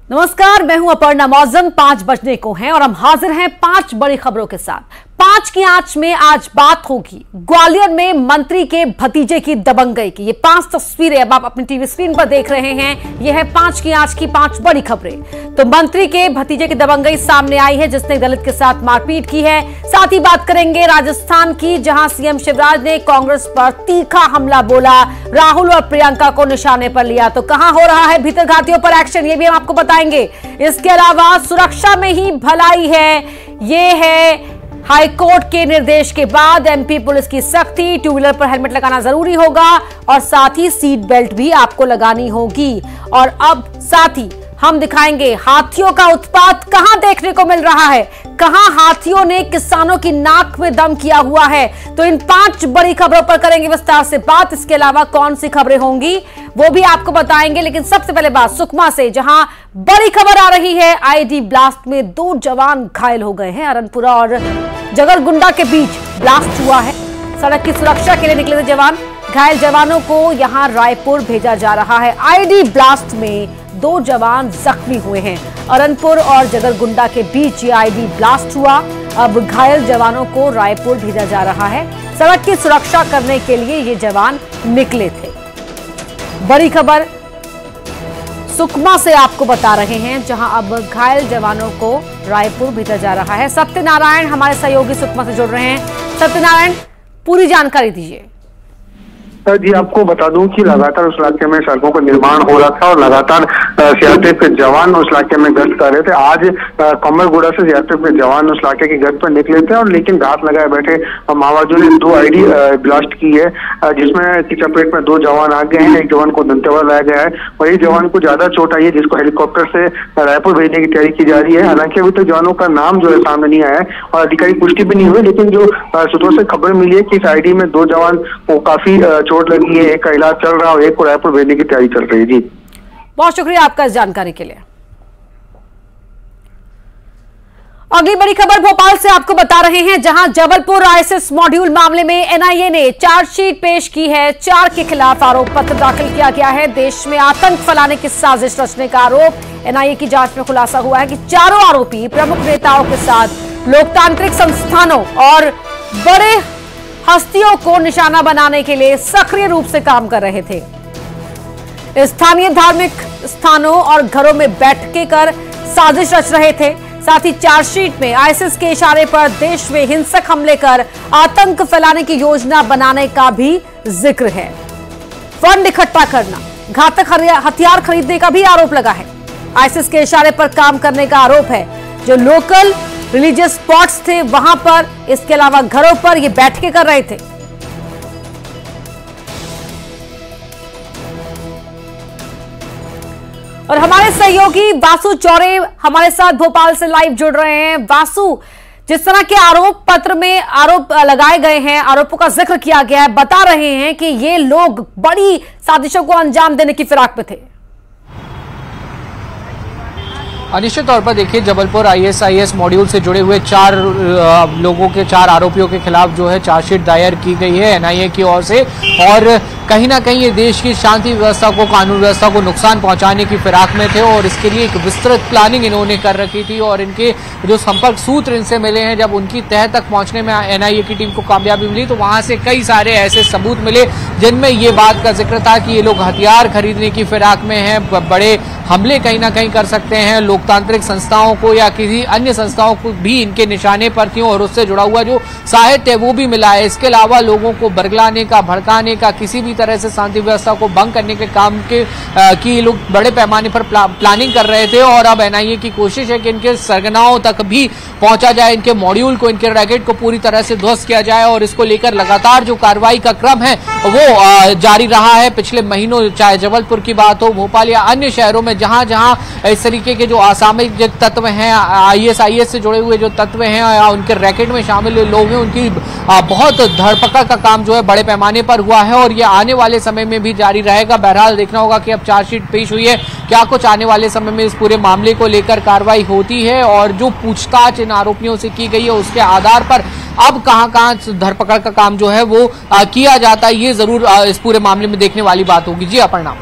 नमस्कार, मैं हूं अपर्णा मौजम। 5 बजने को हैं और हम हाजिर हैं 5 बड़ी खबरों के साथ। 5 की आंच में आज बात होगी ग्वालियर में मंत्री के भतीजे की दबंगई की। ये 5 तस्वीरें अब आप अपनी टीवी स्क्रीन पर देख रहे हैं। यह है 5 की आंच की 5 बड़ी खबरें। तो मंत्री के भतीजे की दबंगई सामने आई है जिसने दलित के साथ मारपीट की है। साथ ही बात करेंगे राजस्थान की, जहां सीएम शिवराज ने कांग्रेस पर तीखा हमला बोला, राहुल और प्रियंका को निशाने पर लिया। तो कहां हो रहा है भीतरघातियों पर एक्शन, ये भी हम आपको बताएंगे। इसके अलावा सुरक्षा में ही भलाई है, ये है हाईकोर्ट के निर्देश के बाद एमपी पुलिस की सख्ती। 2 व्हीलर पर हेलमेट लगाना जरूरी होगा और साथ ही सीट बेल्ट भी आपको लगानी होगी। और अब साथ ही हम दिखाएंगे हाथियों का उत्पात कहां देखने को मिल रहा है, कहां हाथियों ने किसानों की नाक में दम किया हुआ है। तो इन 5 बड़ी खबरों पर करेंगे विस्तार से बात। इसके अलावा कौन सी खबरें होंगी वो भी आपको बताएंगे। लेकिन सबसे पहले बात सुकमा से, जहां बड़ी खबर आ रही है। आईडी ब्लास्ट में 2 जवान घायल हो गए हैं। अरनपुरा और जगरगुंडा के बीच ब्लास्ट हुआ है। सड़क की सुरक्षा के लिए निकले थे जवान। घायल जवानों को यहां रायपुर भेजा जा रहा है। आईडी ब्लास्ट में 2 जवान जख्मी हुए हैं। अरनपुर और जगरगुंडा के बीच ये आईडी ब्लास्ट हुआ। अब घायल जवानों को रायपुर भेजा जा रहा है। सड़क की सुरक्षा करने के लिए ये जवान निकले थे। बड़ी खबर सुकमा से आपको बता रहे हैं, जहां अब घायल जवानों को रायपुर भेजा जा रहा है। सत्यनारायण हमारे सहयोगी सुकमा से जुड़ रहे हैं। सत्यनारायण, पूरी जानकारी दीजिए। जी, आपको बता दूं कि लगातार उस इलाके में सड़कों का निर्माण हो रहा था और लगातार सीआरपीएफ के जवान उस इलाके में गश्त कर रहे थे। आज कमरगुड़ा से सीआरपीएफ के जवान उस इलाके की गश्त पर निकले थे और लेकिन घात लगाए बैठे माओवादियों ने 2 आईडी ब्लास्ट की है, जिसमें की चपेट में 2 जवान आ गए हैं। एक जवान को दंतेवाड़ा लाया गया है और एक जवान को ज्यादा चोट आई है, जिसको हेलीकॉप्टर से रायपुर भेजने की तैयारी की जा रही है। हालांकि अभी तक जवानों का नाम जो है सामने नहीं आया है और अधिकारिक पुष्टि भी नहीं हुई, लेकिन जो सूत्रों से खबर मिली है कि इस आईडी में 2 जवान को काफी चोट लगी है, एक का इलाज चल रहा है और एक को रायपुर भेजने की तैयारी चल रही है। जी, बहुत शुक्रिया आपका इस जानकारी के लिए। अगली बड़ी खबर भोपाल से आपको बता रहे हैं, जहां जबलपुर आईएसएस मॉड्यूल मामले में एनआईए ने चार्जशीट पेश की है। 4 के खिलाफ आरोप पत्र दाखिल किया गया है। देश में आतंक फैलाने की साजिश रचने का आरोप। एनआईए की जांच में खुलासा हुआ है कि चारों आरोपी प्रमुख नेताओं के साथ लोकतांत्रिक संस्थानों और बड़े हस्तियों को निशाना बनाने के लिए सक्रिय रूप से काम कर रहे थे। स्थानीय धार्मिक स्थानों और घरों में बैठकें कर साजिश रच रहे थे। साथ ही चार्जशीट में आईएसआईएस के इशारे पर देश में हिंसक हमले कर आतंक फैलाने की योजना बनाने का भी जिक्र है। फंड इकट्ठा करना, घातक हथियार खरीदने का भी आरोप लगा है। आईएसआईएस के इशारे पर काम करने का आरोप है। जो लोकल रिलीजियस स्पॉट्स थे वहां पर, इसके अलावा घरों पर ये बैठकें कर रहे थे। और हमारे सहयोगी वासु चौरे हमारे साथ भोपाल से लाइव जुड़ रहे हैं। वासु, जिस तरह के आरोप पत्र में आरोप लगाए गए हैं, आरोपों का जिक्र किया गया है, बता रहे हैं कि ये लोग बड़ी साजिशों को अंजाम देने की फिराक में थे। निश्चित तौर पर देखिए, जबलपुर आईएसआईएस मॉड्यूल से जुड़े हुए 4 लोगों के 4 आरोपियों के खिलाफ जो है चार्जशीट दायर की गई है एनआईए की ओर से। और कहीं ना कहीं ये देश की शांति व्यवस्था को, कानून व्यवस्था को नुकसान पहुंचाने की फिराक में थे और इसके लिए एक विस्तृत प्लानिंग इन्होंने कर रखी थी। और इनके जो संपर्क सूत्र इनसे मिले हैं, जब उनकी तह तक पहुंचने में एनआईए की टीम को कामयाबी मिली तो वहां से कई सारे ऐसे सबूत मिले जिनमें ये बात का जिक्र था कि ये लोग हथियार खरीदने की फिराक में हैं, बड़े हमले कहीं ना कहीं कर सकते हैं, लोकतांत्रिक संस्थाओं को या किसी अन्य संस्थाओं को भी इनके निशाने पर थी और उससे जुड़ा हुआ जो साहित्य है वो भी मिला है। इसके अलावा लोगों को बरगलाने का, भड़काने का, किसी भी तरह से शांति व्यवस्था को भंग करने के काम की लोग बड़े पैमाने पर प्लानिंग कर रहे थे। और अब एनआईए की कोशिश है कि इनके सरगनाओं तक भी पहुंचा जाए, इनके मॉड्यूल को, इनके रैकेट को पूरी तरह से ध्वस्त किया जाए। और इसको लेकर लगातार जो कार्रवाई का क्रम है वो जारी रहा है पिछले महीनों, चाहे जबलपुर की बात हो, भोपाल या अन्य शहरों में, जहां जहां इस तरीके के जो असामयिक तत्व हैं, आईएसआईएस से जुड़े हुए जो तत्व हैं या उनके रैकेट में शामिल लोग हैं, उनकी बहुत धरपकड़ का काम जो है बड़े पैमाने पर हुआ है और ये आने वाले समय में भी जारी रहेगा। बहरहाल देखना होगा कि अब चार्जशीट पेश हुई है, क्या कुछ आने वाले समय में इस पूरे मामले को लेकर कार्रवाई होती है और जो पूछताछ इन आरोपियों से की गई है उसके आधार पर अब कहां धरपकड़ का काम जो है वो किया जाता है, ये जरूर इस पूरे मामले में देखने वाली बात होगी। जी अपर्णा।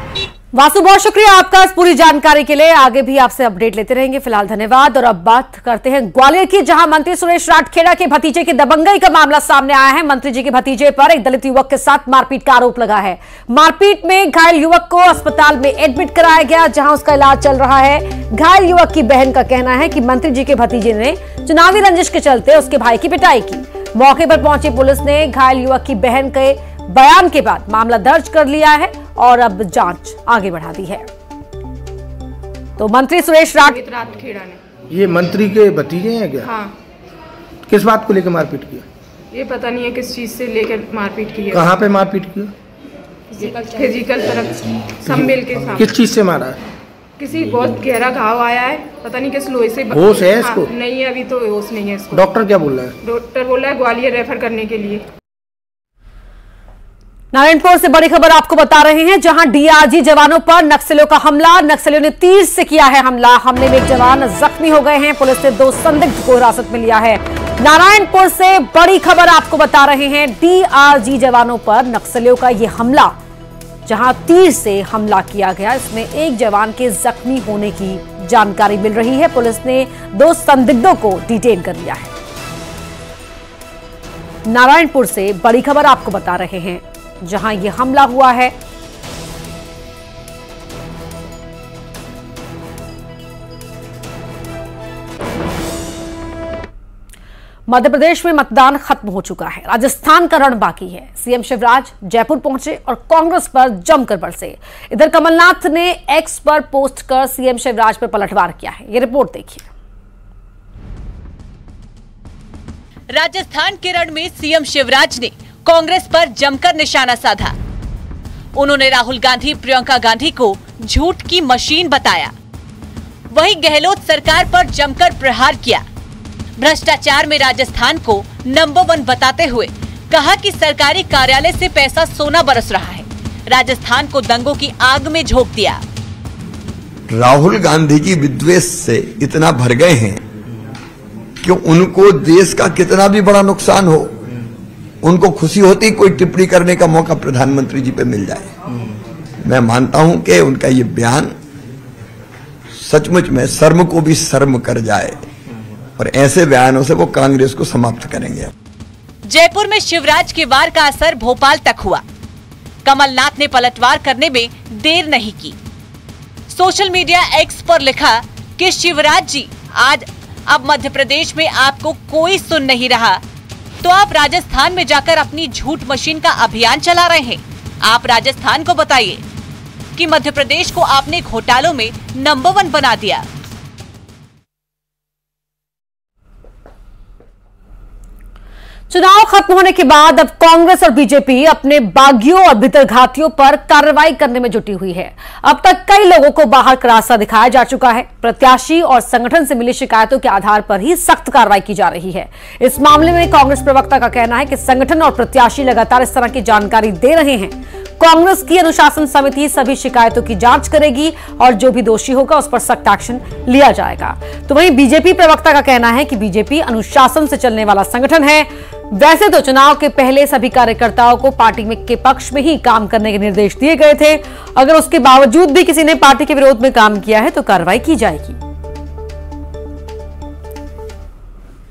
वासु, बहुत शुक्रिया आपका इस पूरी जानकारी के लिए। आगे भी आपसे अपडेट लेते रहेंगे। फिलहाल धन्यवाद। और अब बात करते हैं ग्वालियर की, जहां मंत्री सुरेश राठखेड़ा के भतीजे की दबंगई का मामला सामने आया है। मंत्री जी के भतीजे पर एक दलित युवक के साथ मारपीट का आरोप लगा है। मारपीट में घायल युवक को अस्पताल में एडमिट कराया गया, जहां उसका इलाज चल रहा है। घायल युवक की बहन का कहना है कि मंत्री जी के भतीजे ने चुनावी रंजिश के चलते उसके भाई की पिटाई की। मौके पर पहुंची पुलिस ने घायल युवक की बहन के बयान के बाद मामला दर्ज कर लिया है और अब जांच आगे बढ़ा दी है। तो मंत्री सुरेश राठखेड़ा ने, ये मंत्री के भतीजे हैं क्या? हाँ। किस बात को लेकर मारपीट किया? ये पता नहीं है किस चीज से लेकर मारपीट की है। कहाँ पे मारपीट किया? फिजिकल तरफ संभल के साथ। किस चीज से मारा है? किसी बहुत गहरा घाव आया है, पता नहीं किस लोहे से। होश है इसको? नहीं है, अभी तो होश नहीं है इसको। डॉक्टर क्या बोल रहा है? डॉक्टर बोल रहा है ग्वालियर रेफर करने के लिए। नारायणपुर से बड़ी खबर आपको बता रहे हैं, जहां डीआरजी जवानों पर नक्सलियों का हमला। नक्सलियों ने तीर से किया है हमला। हमले में एक जवान जख्मी हो गए हैं। पुलिस ने 2 संदिग्ध को हिरासत में लिया है। नारायणपुर से बड़ी खबर आपको बता रहे हैं, डीआरजी जवानों पर नक्सलियों का यह हमला, जहां तीर से हमला किया गया। इसमें एक जवान के जख्मी होने की जानकारी मिल रही है। पुलिस ने 2 संदिग्धों को डिटेन कर लिया है। नारायणपुर से बड़ी खबर आपको बता रहे हैं, जहां यह हमला हुआ है। मध्य प्रदेश में मतदान खत्म हो चुका है। राजस्थान का रण बाकी है। सीएम शिवराज जयपुर पहुंचे और कांग्रेस पर जमकर बरसे। इधर कमलनाथ ने एक्स पर पोस्ट कर सीएम शिवराज पर पलटवार किया है। ये रिपोर्ट देखिए। राजस्थान के रण में सीएम शिवराज ने कांग्रेस पर जमकर निशाना साधा। उन्होंने राहुल गांधी, प्रियंका गांधी को झूठ की मशीन बताया। वहीं गहलोत सरकार पर जमकर प्रहार किया। भ्रष्टाचार में राजस्थान को नंबर 1 बताते हुए कहा कि सरकारी कार्यालय से पैसा सोना बरस रहा है। राजस्थान को दंगों की आग में झोंक दिया। राहुल गांधी की विद्वेष से इतना भर गए हैं कि उनको देश का कितना भी बड़ा नुकसान हो, उनको खुशी होती कोई टिप्पणी करने का मौका प्रधानमंत्री जी पे मिल जाए। मैं मानता हूं कि उनका ये बयान सचमुच में शर्म को भी शर्म कर जाए और ऐसे बयानों से वो कांग्रेस को समाप्त करेंगे। जयपुर में शिवराज के वार का असर भोपाल तक हुआ। कमलनाथ ने पलटवार करने में देर नहीं की। सोशल मीडिया एक्स पर लिखा कि शिवराज जी, आज अब मध्य प्रदेश में आपको कोई सुन नहीं रहा, तो आप राजस्थान में जाकर अपनी झूठ मशीन का अभियान चला रहे हैं। आप राजस्थान को बताइए कि मध्य प्रदेश को आपने घोटालों में नंबर 1 बना दिया। चुनाव खत्म होने के बाद अब कांग्रेस और बीजेपी अपने बागियों और भीतरघातियों पर कार्रवाई करने में जुटी हुई है। अब तक कई लोगों को बाहर का रास्ता दिखाया जा चुका है। प्रत्याशी और संगठन से मिली शिकायतों के आधार पर ही सख्त कार्रवाई की जा रही है। इस मामले में कांग्रेस प्रवक्ता का कहना है कि संगठन और प्रत्याशी लगातार इस तरह की जानकारी दे रहे हैं। कांग्रेस की अनुशासन समिति सभी शिकायतों की जांच करेगी और जो भी दोषी होगा उस पर सख्त एक्शन लिया जाएगा। तो वहीं बीजेपी प्रवक्ता का कहना है कि बीजेपी अनुशासन से चलने वाला संगठन है। वैसे तो चुनाव के पहले सभी कार्यकर्ताओं को पार्टी के पक्ष में ही काम करने के निर्देश दिए गए थे। अगर उसके बावजूद भी किसी ने पार्टी के विरोध में काम किया है तो कार्रवाई की जाएगी।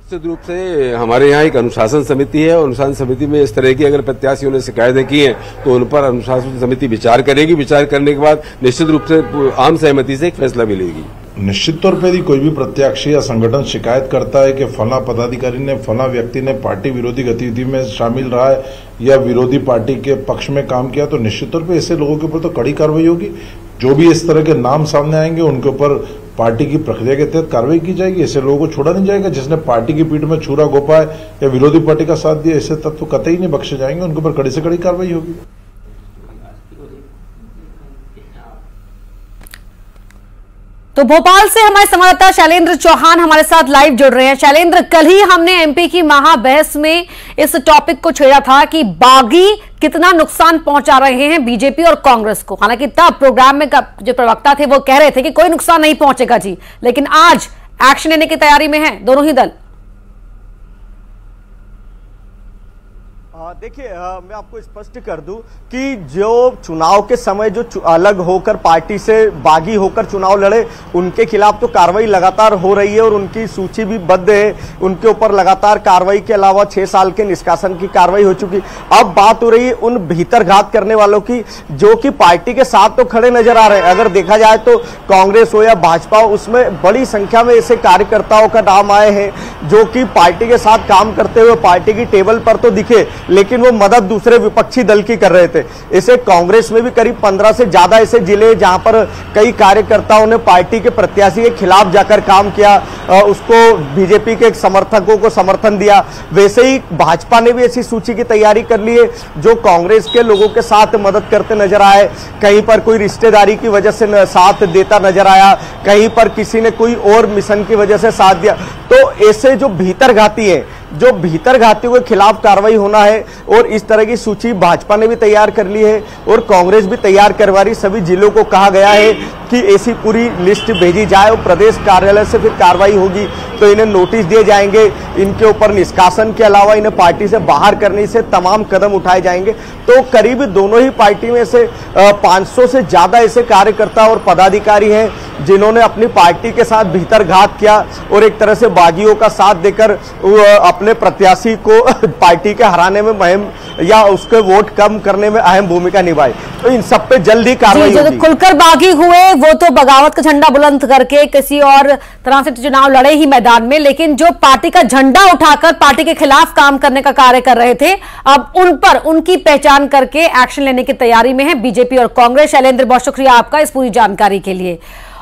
निश्चित रूप से हमारे यहाँ एक अनुशासन समिति है और अनुशासन समिति में इस तरह की अगर प्रत्याशियों ने शिकायतें की हैं तो उन पर अनुशासन समिति विचार करेगी। विचार करने के बाद निश्चित रूप से आम सहमति से एक फैसला मिलेगी। निश्चित तौर पर यदि कोई भी प्रत्याशी या संगठन शिकायत करता है कि फला पदाधिकारी ने, फला व्यक्ति ने पार्टी विरोधी गतिविधि में शामिल रहा है या विरोधी पार्टी के पक्ष में काम किया, तो निश्चित तौर पर ऐसे लोगों के ऊपर तो कड़ी कार्रवाई होगी। जो भी इस तरह के नाम सामने आएंगे उनके ऊपर पार्टी की प्रक्रिया के तहत कार्रवाई की जाएगी। ऐसे लोगों को छोड़ा नहीं जाएगा। जिसने पार्टी की पीठ में छुरा घोंपा है या विरोधी पार्टी का साथ दिया, ऐसे तत्व कतई नहीं बख्शे जाएंगे। उनके ऊपर कड़ी से कड़ी कार्रवाई होगी। तो भोपाल से हमारे संवाददाता शैलेंद्र चौहान हमारे साथ लाइव जुड़ रहे हैं। शैलेंद्र, कल ही हमने एमपी की महाबहस में इस टॉपिक को छेड़ा था कि बागी कितना नुकसान पहुंचा रहे हैं बीजेपी और कांग्रेस को। हालांकि तब प्रोग्राम में जो प्रवक्ता थे वो कह रहे थे कि कोई नुकसान नहीं पहुंचेगा जी, लेकिन आज एक्शन लेने की तैयारी में है दोनों ही दल। देखिए मैं आपको स्पष्ट कर दूं कि जो चुनाव के समय जो अलग होकर पार्टी से बागी होकर चुनाव लड़े उनके खिलाफ तो कार्रवाई लगातार हो रही है और उनकी सूची भी बद्ध है। उनके ऊपर लगातार कार्रवाई के अलावा 6 साल के निष्कासन की कार्रवाई हो चुकी। अब बात हो रही है उन भीतरघात करने वालों की जो कि पार्टी के साथ तो खड़े नजर आ रहे हैं। अगर देखा जाए तो कांग्रेस हो या भाजपा हो, उसमें बड़ी संख्या में ऐसे कार्यकर्ताओं का नाम आए हैं जो कि पार्टी के साथ काम करते हुए पार्टी की टेबल पर तो दिखे, लेकिन वो मदद दूसरे विपक्षी दल की कर रहे थे। इसे कांग्रेस में भी करीब 15 से ज्यादा ऐसे जिले जहां पर कई कार्यकर्ताओं ने पार्टी के प्रत्याशी के खिलाफ जाकर काम किया, उसको बीजेपी के समर्थकों को समर्थन दिया। वैसे ही भाजपा ने भी ऐसी सूची की तैयारी कर ली है जो कांग्रेस के लोगों के साथ मदद करते नजर आए। कहीं पर कोई रिश्तेदारी की वजह से साथ देता नजर आया, कहीं पर किसी ने कोई और मिशन की वजह से साथ दिया। तो ऐसे जो भीतरघाती है, जो भीतरघातियों के खिलाफ कार्रवाई होना है, और इस तरह की सूची भाजपा ने भी तैयार कर ली है और कांग्रेस भी तैयार करवा रही। सभी जिलों को कहा गया है कि ऐसी पूरी लिस्ट भेजी जाए और प्रदेश कार्यालय से फिर कार्रवाई होगी तो इन्हें नोटिस दिए जाएंगे। इनके ऊपर निष्कासन के अलावा इन्हें पार्टी से बाहर करने से तमाम कदम उठाए जाएंगे। तो करीब दोनों ही पार्टी में से 500 से ज्यादा ऐसे कार्यकर्ता और पदाधिकारी हैं जिन्होंने अपनी पार्टी के साथ भीतरघात किया और एक तरह से बागियों का साथ देकर अपने प्रत्याशी को पार्टी के हराने में मुहिम या उसके वोट कम करने में अहम भूमिका निभाई। तो इन सब पे जल्दी कार्रवाई होगी। जो खुलकर बागी हुए वो तो बगावत का झंडा बुलंद करके किसी और तरह से चुनाव लड़े ही मैदान में, लेकिन जो पार्टी का झंडा उठाकर पार्टी के खिलाफ काम करने का कार्य कर रहे थे, अब उन पर उनकी पहचान करके एक्शन लेने की तैयारी में है बीजेपी और कांग्रेस। शैलेंद्र, बहुत शुक्रिया आपका इस पूरी जानकारी के लिए।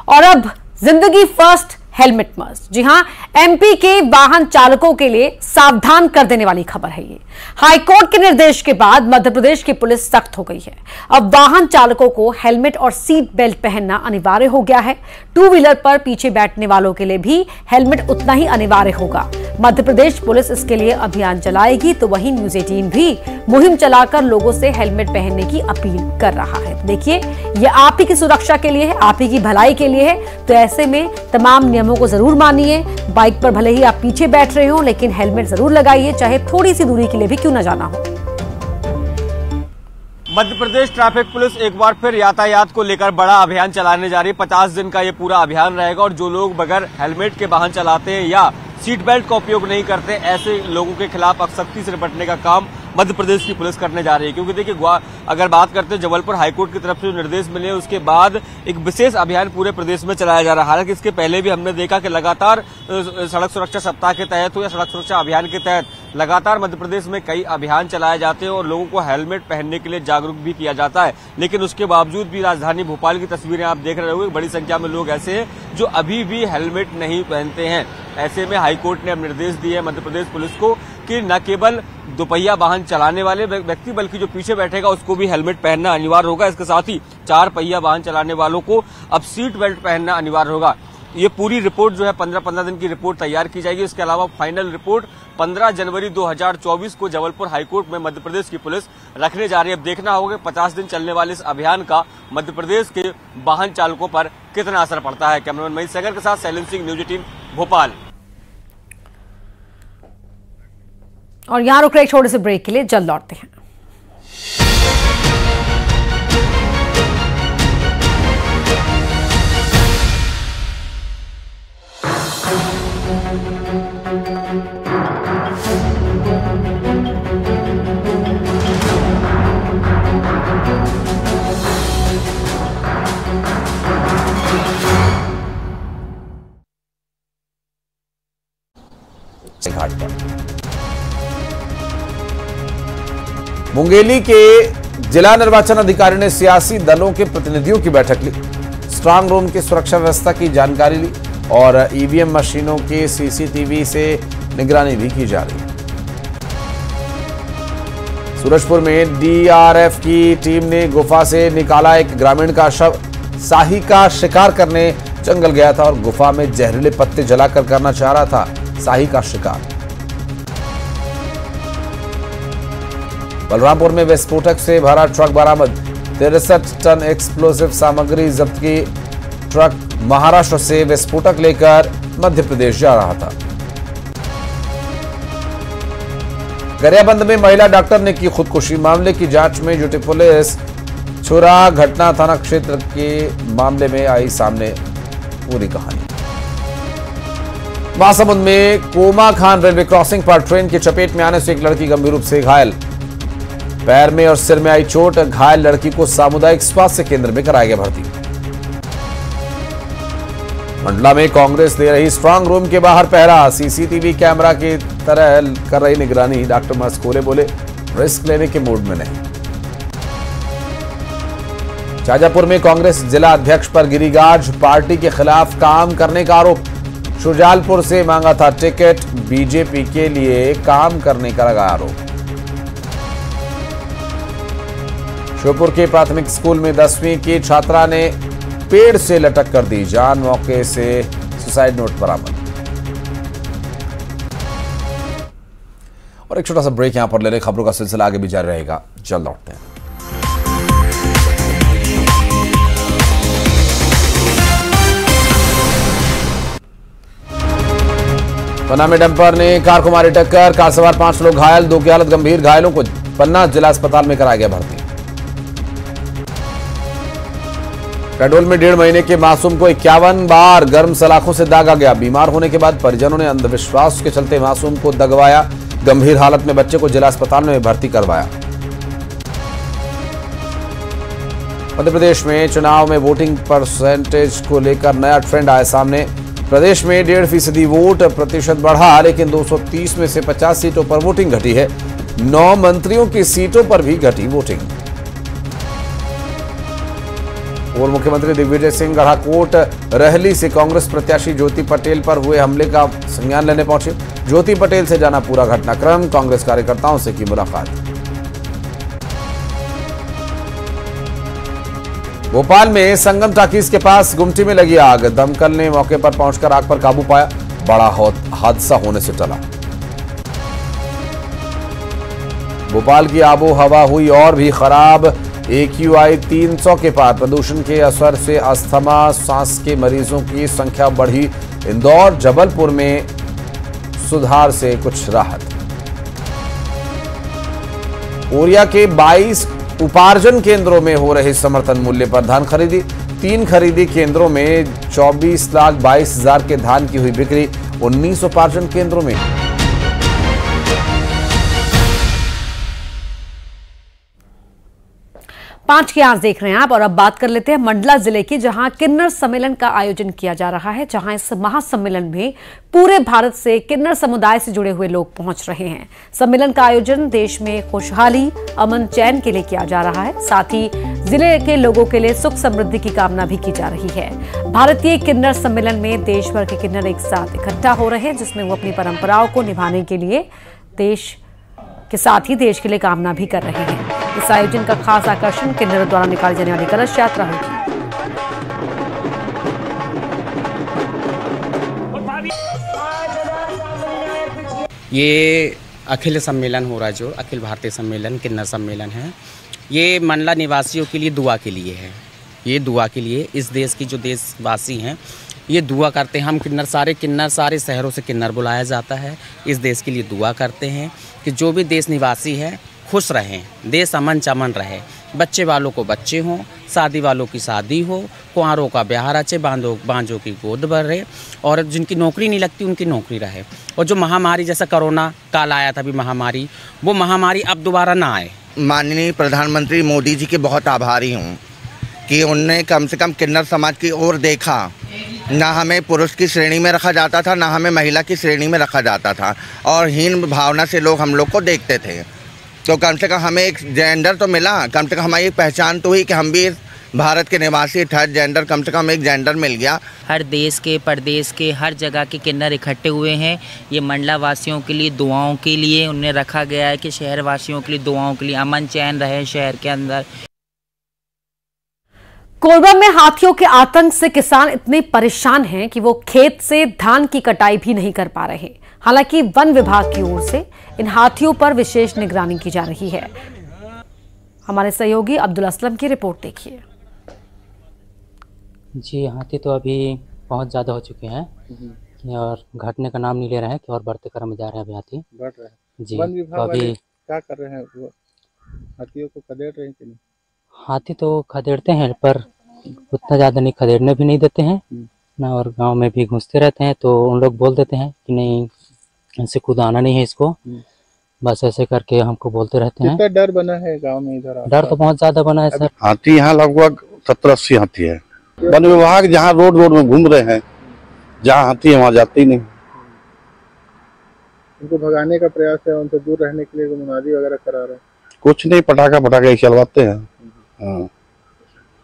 और अब जिंदगी फर्स्ट हेलमेट मस्ट, जी हां, एमपी के वाहन चालकों के लिए सावधान कर देने वाली खबर है ये। हाईकोर्ट के निर्देश के बाद मध्य प्रदेश की पुलिस सख्त हो गई है। अब वाहन चालकों को हेलमेट और सीट बेल्ट पहनना अनिवार्य हो गया है। 2 व्हीलर पर पीछे बैठने वालों के लिए भी हेलमेट उतना ही अनिवार्य होगा। मध्य प्रदेश पुलिस इसके लिए अभियान चलाएगी, तो वहीं न्यूज 18 भी मुहिम चलाकर लोगों से हेलमेट पहनने की अपील कर रहा है। देखिए, यह आप ही की सुरक्षा के लिए है, आप ही की भलाई के लिए है, तो ऐसे में तमाम नियमों को जरूर मानिए। बाइक पर भले ही आप पीछे बैठ रहे हो, लेकिन हेलमेट जरूर लगाइए, चाहे थोड़ी सी दूरी के लिए भी क्यों न जाना हो। मध्य प्रदेश ट्रैफिक पुलिस एक बार फिर यातायात को लेकर बड़ा अभियान चलाने जा रही है। 50 दिन का ये पूरा अभियान रहेगा और जो लोग बगैर हेलमेट के वाहन चलाते हैं या सीट बेल्ट का उपयोग नहीं करते, ऐसे लोगों के खिलाफ सख्ती से निपटने का काम मध्य प्रदेश की पुलिस करने जा रही है। क्योंकि देखिए, अगर बात करते हैं जबलपुर हाईकोर्ट की तरफ से जो निर्देश मिले उसके बाद एक विशेष अभियान पूरे प्रदेश में चलाया जा रहा है। हालांकि इसके पहले भी हमने देखा कि लगातार सड़क सुरक्षा सप्ताह के तहत हो या सड़क सुरक्षा अभियान के तहत लगातार मध्य प्रदेश में कई अभियान चलाए जाते हैं और लोगों को हेलमेट पहनने के लिए जागरूक भी किया जाता है। लेकिन उसके बावजूद भी राजधानी भोपाल की तस्वीरें आप देख रहे होंगे, बड़ी संख्या में लोग ऐसे हैं जो अभी भी हेलमेट नहीं पहनते हैं। ऐसे में हाईकोर्ट ने अब निर्देश दिए मध्य प्रदेश पुलिस को कि न केवल दोपहिया वाहन चलाने वाले व्यक्ति बल्कि जो पीछे बैठेगा उसको भी हेलमेट पहनना अनिवार्य होगा। इसके साथ ही 4 पहिया वाहन चलाने वालों को अब सीट बेल्ट पहनना अनिवार्य होगा। ये पूरी रिपोर्ट जो है 15 दिन की रिपोर्ट तैयार की जाएगी। इसके अलावा फाइनल रिपोर्ट 15 जनवरी 2024 को जबलपुर हाईकोर्ट में मध्य प्रदेश की पुलिस रखने जा रही है। अब देखना होगा 50 दिन चलने वाले इस अभियान का मध्य प्रदेश के वाहन चालकों पर कितना असर पड़ता है। कैमरामैन महेश सागर के साथ शैलेंद्र सिंह, न्यूज 18 भोपाल। और यहां रुक रहे एक छोटे से ब्रेक के लिए, जल्द लौटते हैं। घाट पर मुंगेली के जिला निर्वाचन अधिकारी ने सियासी दलों के प्रतिनिधियों की बैठक ली, स्ट्रांग रूम की सुरक्षा व्यवस्था की जानकारी ली और ईवीएम मशीनों के सीसीटीवी से निगरानी भी की जा रही है। सूरजपुर में डीआरएफ की टीम ने गुफा से निकाला एक ग्रामीण का शव। शाही का शिकार करने जंगल गया था और गुफा में जहरीले पत्ते जलाकर करना चाह रहा था शाही का शिकार। बलरामपुर में विस्फोटक से भरा ट्रक बरामद, 63 टन एक्सप्लोसिव सामग्री जब्त की। ट्रक महाराष्ट्र से विस्फोटक लेकर मध्य प्रदेश जा रहा था। गरियाबंद में महिला डॉक्टर ने की खुदकुशी। मामले की जांच में जुटी पुलिस। छुरा घटना थाना क्षेत्र के मामले में आई सामने पूरी कहानी। महासमुंद में कोमा खान रेलवे क्रॉसिंग पर ट्रेन की चपेट में आने से एक लड़की गंभीर रूप से घायल। पैर में और सिर में आई चोट। घायल लड़की को सामुदायिक स्वास्थ्य केंद्र में कराया गया भर्ती। मंडला में कांग्रेस दे रही स्ट्रांग रूम के बाहर पहरा। सीसीटीवी कैमरा की तरह कर रही निगरानी। डॉक्टर मस्कोरे बोले रिस्क लेने के मूड में नहीं। शाजापुर में कांग्रेस जिला अध्यक्ष पर गिरिराज पार्टी के खिलाफ काम करने का आरोप। शुजालपुर से मांगा था टिकट। बीजेपी के लिए काम करने का लगा आरोप। श्योपुर के प्राथमिक स्कूल में 10वीं की छात्रा ने पेड़ से लटक कर दी जान। मौके से सुसाइड नोट बरामद। और एक छोटा सा ब्रेक यहां पर ले रहे। खबरों का सिलसिला आगे भी जारी रहेगा। जल्द लौटते हैं। पन्ना में डंपर ने कार को मारी टक्कर। कार सवार 5 लोग घायल, 2 की हालत गंभीर। घायलों को पन्ना जिला अस्पताल में कराया गया भर्ती। पेट्रोल में 1.5 महीने के मासूम को 51 बार गर्म सलाखों से दागा गया। बीमार होने के बाद परिजनों ने अंधविश्वास के चलते मासूम को दगवाया। गंभीर हालत में बच्चे को जिला अस्पताल में भर्ती करवाया। मध्य प्रदेश में चुनाव में वोटिंग परसेंटेज को लेकर नया ट्रेंड आया सामने। प्रदेश में 1.5% वोट प्रतिशत बढ़ा, लेकिन 230 में से 50 सीटों पर वोटिंग घटी है। 9 मंत्रियों की सीटों पर भी घटी वोटिंग। पूर्व मुख्यमंत्री दिग्विजय सिंह गढ़ाकोट रहली से कांग्रेस प्रत्याशी ज्योति पटेल पर हुए हमले का संज्ञान लेने पहुंचे। ज्योति पटेल से जाना पूरा घटनाक्रम। कांग्रेस कार्यकर्ताओं से की मुलाकात। भोपाल में संगम टाकीज के पास गुमटी में लगी आग। दमकल ने मौके पर पहुंचकर आग पर काबू पाया। बड़ा हादसा होने से टला। भोपाल की आबो हवा हुई और भी खराब। AQI 300 के पार। प्रदूषण के असर से अस्थमा सांस के मरीजों की संख्या बढ़ी। इंदौर जबलपुर में सुधार से कुछ राहत। कोरिया के 22 उपार्जन केंद्रों में हो रहे समर्थन मूल्य पर धान खरीदी। 3 खरीदी केंद्रों में 24,22,000 के धान की हुई बिक्री। 19 उपार्जन केंद्रों में। पांच की आंख देख रहे हैं आप। और अब बात कर लेते हैं मंडला जिले की, जहां किन्नर सम्मेलन का आयोजन किया जा रहा है। जहां इस महासम्मेलन में पूरे भारत से किन्नर समुदाय से जुड़े हुए लोग पहुंच रहे हैं। सम्मेलन का आयोजन देश में खुशहाली, अमन, चैन के लिए किया जा रहा है। साथ ही जिले के लोगों के लिए सुख समृद्धि की कामना भी की जा रही है। भारतीय किन्नर सम्मेलन में देश भर के किन्नर एक साथ इकट्ठा हो रहे हैं, जिसमें वो अपनी परंपराओं को निभाने के लिए देश के साथ ही देश के लिए कामना भी कर रहे हैं। इस आयोजन का खास आकर्षण किन्नरों द्वारा निकाली जाने वाली कलश यात्रा होगी। ये अखिल सम्मेलन हो रहा है, जो अखिल भारतीय सम्मेलन किन्नर सम्मेलन है, ये मंडला निवासियों के लिए दुआ के लिए है। ये दुआ के लिए इस देश की जो देशवासी हैं ये दुआ करते हैं। हम किन्नर सारे शहरों से किन्नर बुलाया जाता है। इस देश के लिए दुआ करते हैं कि जो भी देश निवासी है खुश रहें, देश अमन चमन रहे, बच्चे वालों को बच्चे हों, शादी वालों की शादी हो, कुंवारों का ब्याह रचे, बांझों की गोद भरे, और जिनकी नौकरी नहीं लगती उनकी नौकरी रहे। और जो महामारी जैसा कोरोना काल आया था, अभी महामारी, वो महामारी अब दोबारा ना आए। माननीय प्रधानमंत्री मोदी जी के बहुत आभारी हूँ कि उनने कम से कम किन्नर समाज की ओर देखा। ना हमें पुरुष की श्रेणी में रखा जाता था, ना हमें महिला की श्रेणी में रखा जाता था, और हीन भावना से लोग हम लोग को देखते थे। तो कम से कम हमें एक जेंडर तो मिला, कम से कम हमारी पहचान तो हुई कि हम भी भारत के निवासी, थर्ड जेंडर, कम से कम एक जेंडर मिल गया। हर देश के, प्रदेश के, हर जगह के किन्नर इकट्ठे हुए हैं। ये मंडला वासियों के लिए दुआओं के लिए उन्हें रखा गया है कि शहर वासियों के लिए दुआओं के लिए अमन चैन रहे शहर के अंदर। कोरबा में हाथियों के आतंक से किसान इतने परेशान हैं कि वो खेत से धान की कटाई भी नहीं कर पा रहे। हालांकि वन विभाग की ओर से इन हाथियों पर विशेष निगरानी की जा रही है। हमारे सहयोगी अब्दुल असलम की रिपोर्ट देखिए। जी, हाथी तो अभी बहुत ज़्यादा हो चुके हैं और घटने का नाम नहीं ले रहे हैं कि और बढ़ते क्रम में जा रहे हैं। अभी हाथी बढ़ रहे हैं। जी। वन विभाग तो वाले अभी क्या कर रहे हैं, वो हाथियों को खदेड़ रहे हैं कि नहीं? हाथी तो खदेड़ते हैं पर उतना ज़्यादा नहीं, खदेड़ने भी नहीं देते हैं ना, और गांव में भी घुसते रहते हैं तो उन लोग बोल देते हैं कि नहीं ऐसे खुद आना नहीं है इसको, बस ऐसे करके हमको बोलते रहते हैं। कितना डर बना है गांव में इधर? डर तो बहुत ज़्यादा बना है सर। हाथी यहाँ लगभग 70-80 हाथी है। वन विभाग जहाँ रोड में घूम रहे हैं, जहाँ हाथी है वहाँ जाते ही नहीं। उनको भगाने का प्रयास है, उनसे दूर रहने के लिए मुनादी वगैरह करा रहे हैं? कुछ नहीं, पटाखा चलवाते हैं। हाँ।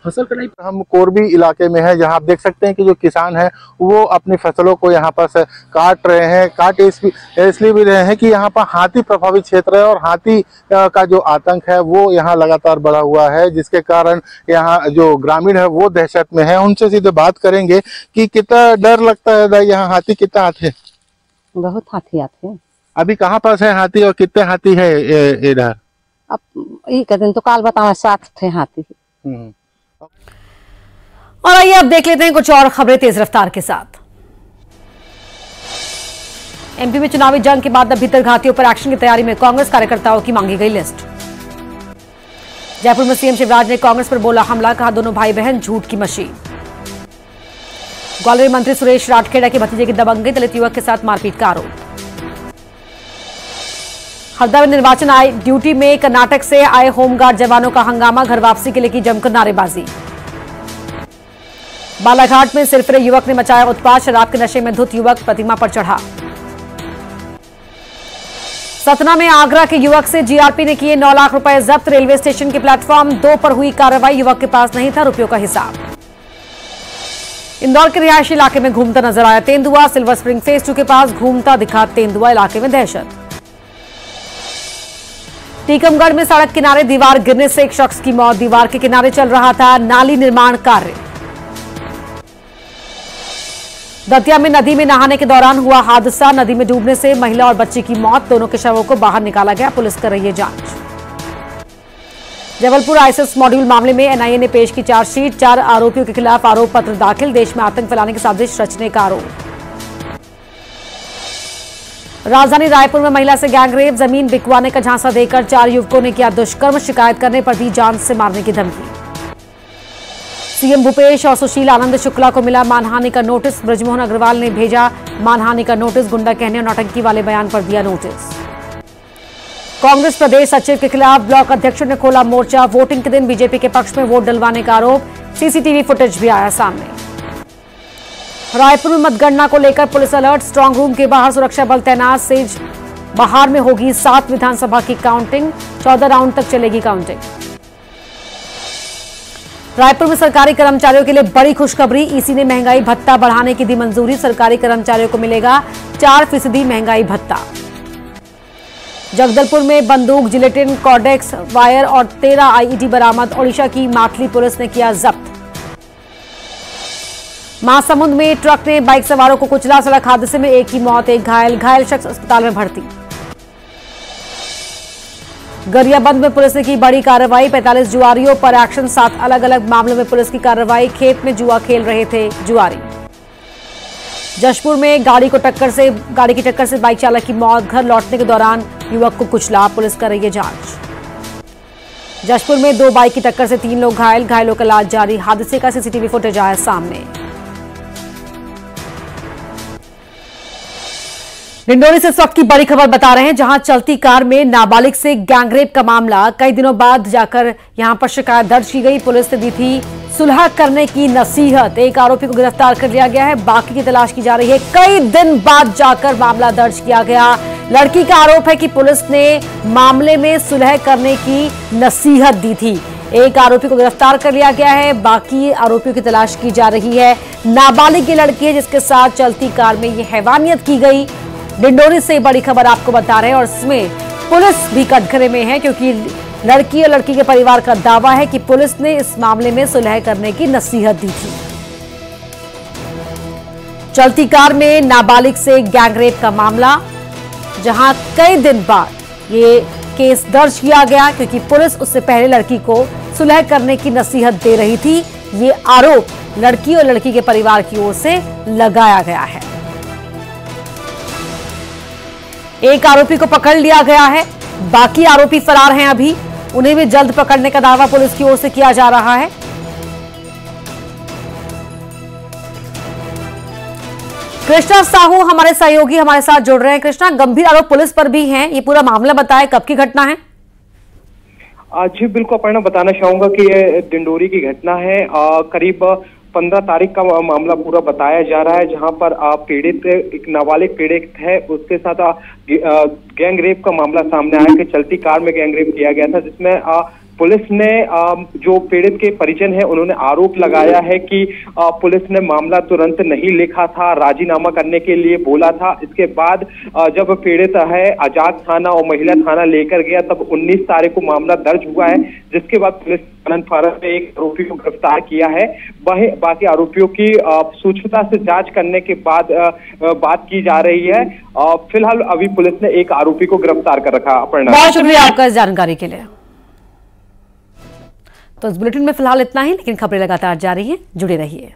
फसल कटाई हम कोरबी इलाके में है, जहां आप देख सकते हैं कि जो किसान हैं वो अपनी फसलों को यहां पर से काट रहे हैं। काट इसलिए भी रहे हैं कि यहां पर हाथी प्रभावित क्षेत्र है और हाथी का जो आतंक है वो यहां लगातार बढ़ा हुआ है, जिसके कारण यहां जो ग्रामीण है वो दहशत में है। उनसे सीधे बात करेंगे कि कितना डर लगता है, यहाँ हाथी कितना आते हैं? बहुत हाथी आते हैं। अभी कहाँ पास है हाथी और कितने हाथी है इधर? अब एक दिन तो काल बताओ 7 थे हाथी। और आइए अब देख लेते हैं कुछ और खबरें तेज रफ्तार के साथ। एमपी में चुनावी जंग के बाद अब भीतर घातियों पर एक्शन की तैयारी में कांग्रेस कार्यकर्ताओं की मांगी गई लिस्ट। जयपुर में सीएम शिवराज ने कांग्रेस पर बोला हमला, कहा दोनों भाई बहन झूठ की मशीन। ग्वालियर मंत्री सुरेश राठखेड़ा के भतीजे की दबंगई, दलित युवक के साथ मारपीट का आरोप। हरदा में निर्वाचन ड्यूटी में कर्नाटक से आए होमगार्ड जवानों का हंगामा, घर वापसी के लिए की जमकर नारेबाजी। बालाघाट में सिरफिरे युवक ने मचाया उत्पात, शराब के नशे में धुत युवक प्रतिमा पर चढ़ा। सतना में आगरा के युवक से जीआरपी ने किए 9 लाख रुपए जब्त, रेलवे स्टेशन के प्लेटफॉर्म 2 पर हुई कार्रवाई, युवक के पास नहीं था रुपयों का हिसाब। इंदौर के रिहायशी इलाके में घूमता नजर आया तेंदुआ, सिल्वर स्प्रिंग फेज 2 के पास घूमता दिखा तेंदुआ, इलाके में दहशत। टीकमगढ़ में सड़क किनारे दीवार गिरने से एक शख्स की मौत, दीवार के किनारे चल रहा था नाली निर्माण कार्य। दतिया में नदी में नहाने के दौरान हुआ हादसा, नदी में डूबने से महिला और बच्ची की मौत, दोनों के शवों को बाहर निकाला गया, पुलिस कर रही है जांच। जबलपुर आईएसएस मॉड्यूल मामले में एनआईए ने पेश की चार्जशीट, 4 आरोपियों के खिलाफ आरोप पत्र दाखिल, देश में आतंक फैलाने की साजिश रचने का आरोप। राजधानी रायपुर में महिला से गैंगरेप, जमीन बिकवाने का झांसा देकर 4 युवकों ने किया दुष्कर्म, शिकायत करने पर दी जान से मारने की धमकी। सीएम भूपेश और सुशील आनंद शुक्ला को मिला मानहानि का नोटिस, ब्रजमोहन अग्रवाल ने भेजा मानहानि का नोटिस, गुंडा कहने और नौटंकी वाले बयान पर दिया नोटिस। कांग्रेस प्रदेश सचिव के खिलाफ ब्लॉक अध्यक्षों ने खोला मोर्चा, वोटिंग के दिन बीजेपी के पक्ष में वोट डलवाने का आरोप, सीसीटीवी फुटेज भी आया सामने। रायपुर में मतगणना को लेकर पुलिस अलर्ट, स्ट्रांग रूम के बाहर सुरक्षा बल तैनात, सेज बाहर में होगी 7 विधानसभा की काउंटिंग, 14 राउंड तक चलेगी काउंटिंग। रायपुर में सरकारी कर्मचारियों के लिए बड़ी खुशखबरी, ईसी ने महंगाई भत्ता बढ़ाने की दी मंजूरी, सरकारी कर्मचारियों को मिलेगा 4% महंगाई भत्ता। जगदलपुर में बंदूक, जिलेटिन, कॉर्डेक्स, वायर और 13 आईईडी बरामद, ओडिशा की माथली पुलिस ने किया जब्त। महासमुंद में ट्रक ने बाइक सवारों को कुचला, सड़क हादसे में एक की मौत, एक घायल शख्स अस्पताल में भर्ती। गरियाबंद में पुलिस ने की बड़ी कार्रवाई, 45 जुआरियों पर एक्शन, 7 अलग अलग मामलों में पुलिस की कार्रवाई, खेत में जुआ खेल रहे थे जुआरी। जशपुर में गाड़ी की टक्कर से बाइक चालक की मौत, घर लौटने के दौरान युवक को कुचला, पुलिस कर रही है जांच। जशपुर में 2 बाइक की टक्कर से 3 लोग घायल, घायलों का इलाज जारी, हादसे का सीसीटीवी फुटेज आया सामने। डिंडोरी से इस वक्त की बड़ी खबर बता रहे हैं, जहां चलती कार में नाबालिग से गैंगरेप का मामला, कई दिनों बाद जाकर यहां पर शिकायत दर्ज की गई, पुलिस ने दी थी सुलह करने की नसीहत, एक आरोपी को गिरफ्तार कर लिया गया है, बाकी की तलाश की जा रही है। कई दिन बाद जाकर मामला दर्ज किया गया, लड़की का आरोप है कि पुलिस ने मामले में सुलह करने की नसीहत दी थी, एक आरोपी को गिरफ्तार कर लिया गया है, बाकी आरोपियों की तलाश की जा रही है। नाबालिग की लड़की है जिसके साथ चलती कार में ये हैवानियत की गई। डिंडोरी से बड़ी खबर आपको बता रहे हैं और इसमें पुलिस भी कटघरे में है, क्योंकि लड़की और लड़की के परिवार का दावा है कि पुलिस ने इस मामले में सुलह करने की नसीहत दी थी। चलती कार में नाबालिग से गैंगरेप का मामला, जहां कई दिन बाद ये केस दर्ज किया गया, क्योंकि पुलिस उससे पहले लड़की को सुलह करने की नसीहत दे रही थी। ये आरोप लड़की और लड़की के परिवार की ओर से लगाया गया है। एक आरोपी को पकड़ लिया गया है, बाकी आरोपी फरार हैं अभी, उन्हें भी जल्द पकड़ने का दावा पुलिस की ओर से किया जा रहा है। कृष्णा साहू हमारे सहयोगी हमारे साथ जुड़ रहे हैं। कृष्णा, गंभीर आरोप पुलिस पर भी हैं, ये पूरा मामला बताएं, कब की घटना है? जी बिल्कुल अपर्णा, बताना चाहूंगा कि ये डिंडोरी की घटना है। करीब 15 तारीख का मामला पूरा बताया जा रहा है, जहां पर पीड़ित एक नाबालिग पीड़ित है, उसके साथ गैंग रेप का मामला सामने आया कि चलती कार में गैंग रेप किया गया था, जिसमें पुलिस ने जो पीड़ित के परिजन है उन्होंने आरोप लगाया है कि पुलिस ने मामला तुरंत नहीं लिखा था, राजीनामा करने के लिए बोला था। इसके बाद जब पीड़ित है आजाद थाना और महिला थाना लेकर गया, तब 19 तारीख को मामला दर्ज हुआ है, जिसके बाद पुलिस आनंद फारस में एक आरोपी को गिरफ्तार किया है। वहीं बाकी आरोपियों की सूक्ष्मता से जांच करने के बाद बात की जा रही है। फिलहाल अभी पुलिस ने एक आरोपी को गिरफ्तार कर रखा। बहुत शुक्रिया आपका इस जानकारी के लिए। तो इस बुलेटिन में फिलहाल इतना ही, लेकिन खबरें लगातार जारी हैं, जुड़े रहिए।